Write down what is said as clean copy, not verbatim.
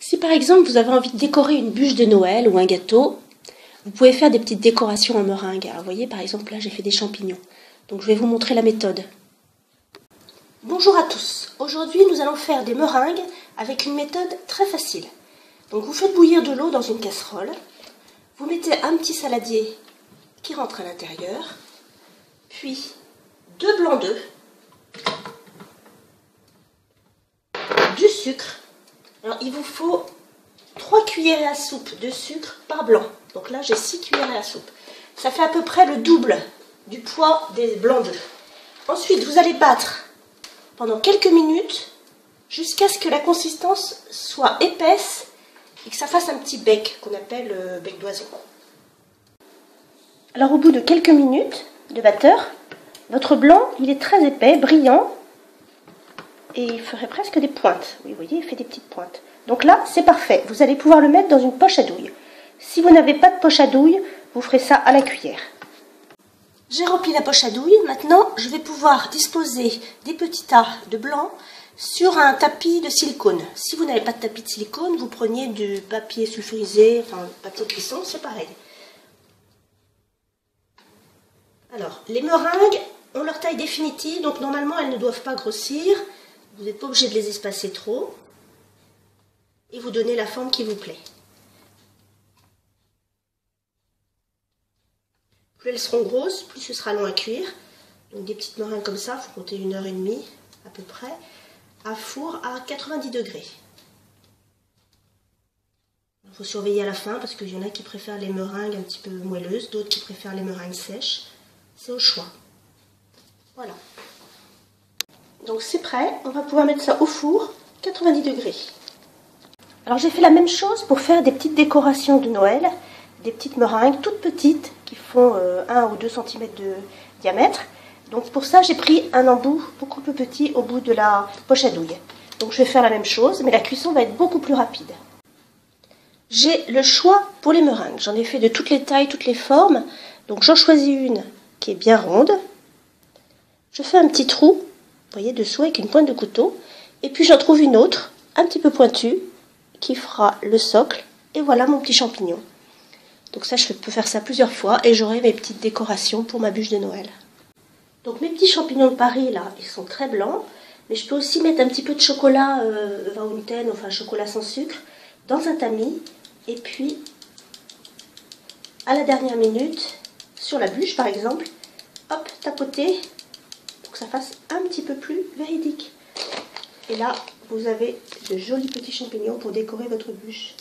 Si par exemple vous avez envie de décorer une bûche de Noël ou un gâteau, vous pouvez faire des petites décorations en meringue. Alors vous voyez par exemple là j'ai fait des champignons. Donc je vais vous montrer la méthode. Bonjour à tous. Aujourd'hui nous allons faire des meringues avec une méthode très facile. Donc vous faites bouillir de l'eau dans une casserole. Vous mettez un petit saladier qui rentre à l'intérieur. Puis 2 blancs d'œufs. Du sucre. Alors, il vous faut 3 cuillerées à soupe de sucre par blanc. Donc là, j'ai 6 cuillerées à soupe. Ça fait à peu près le double du poids des blancs d'œufs. Ensuite, vous allez battre pendant quelques minutes jusqu'à ce que la consistance soit épaisse et que ça fasse un petit bec qu'on appelle bec d'oiseau. Alors, au bout de quelques minutes de batteur, votre blanc, il est très épais, brillant. Et il ferait presque des pointes. Oui, vous voyez, il fait des petites pointes. Donc là, c'est parfait. Vous allez pouvoir le mettre dans une poche à douille. Si vous n'avez pas de poche à douille, vous ferez ça à la cuillère. J'ai rempli la poche à douille. Maintenant, je vais pouvoir disposer des petits tas de blanc sur un tapis de silicone. Si vous n'avez pas de tapis de silicone, vous preniez du papier sulfurisé, enfin papier cuisson, c'est pareil. Alors, les meringues ont leur taille définitive, donc normalement, elles ne doivent pas grossir. Vous n'êtes pas obligé de les espacer trop. Et vous donnez la forme qui vous plaît. Plus elles seront grosses, plus ce sera long à cuire. Donc des petites meringues comme ça, il faut compter 1h30 à peu près, à four à 90 degrés. Il faut surveiller à la fin parce qu'il y en a qui préfèrent les meringues un petit peu moelleuses, d'autres qui préfèrent les meringues sèches. C'est au choix. Voilà. Donc c'est prêt, on va pouvoir mettre ça au four, 90 degrés. Alors j'ai fait la même chose pour faire des petites décorations de Noël, des petites meringues toutes petites qui font 1 ou 2 cm de diamètre. Donc pour ça j'ai pris un embout beaucoup plus petit au bout de la poche à douille. Donc je vais faire la même chose, mais la cuisson va être beaucoup plus rapide. J'ai le choix pour les meringues, j'en ai fait de toutes les tailles, toutes les formes. Donc j'en choisis une qui est bien ronde. Je fais un petit trou. Vous voyez, dessous avec une pointe de couteau. Et puis j'en trouve une autre, un petit peu pointue, qui fera le socle. Et voilà mon petit champignon. Donc ça, je peux faire ça plusieurs fois et j'aurai mes petites décorations pour ma bûche de Noël. Donc mes petits champignons de Paris, là, ils sont très blancs. Mais je peux aussi mettre un petit peu de chocolat Vaunten, enfin chocolat sans sucre, dans un tamis. Et puis, à la dernière minute, sur la bûche par exemple, hop, tapoter. Que ça fasse un petit peu plus véridique. Et là, vous avez de jolis petits champignons pour décorer votre bûche.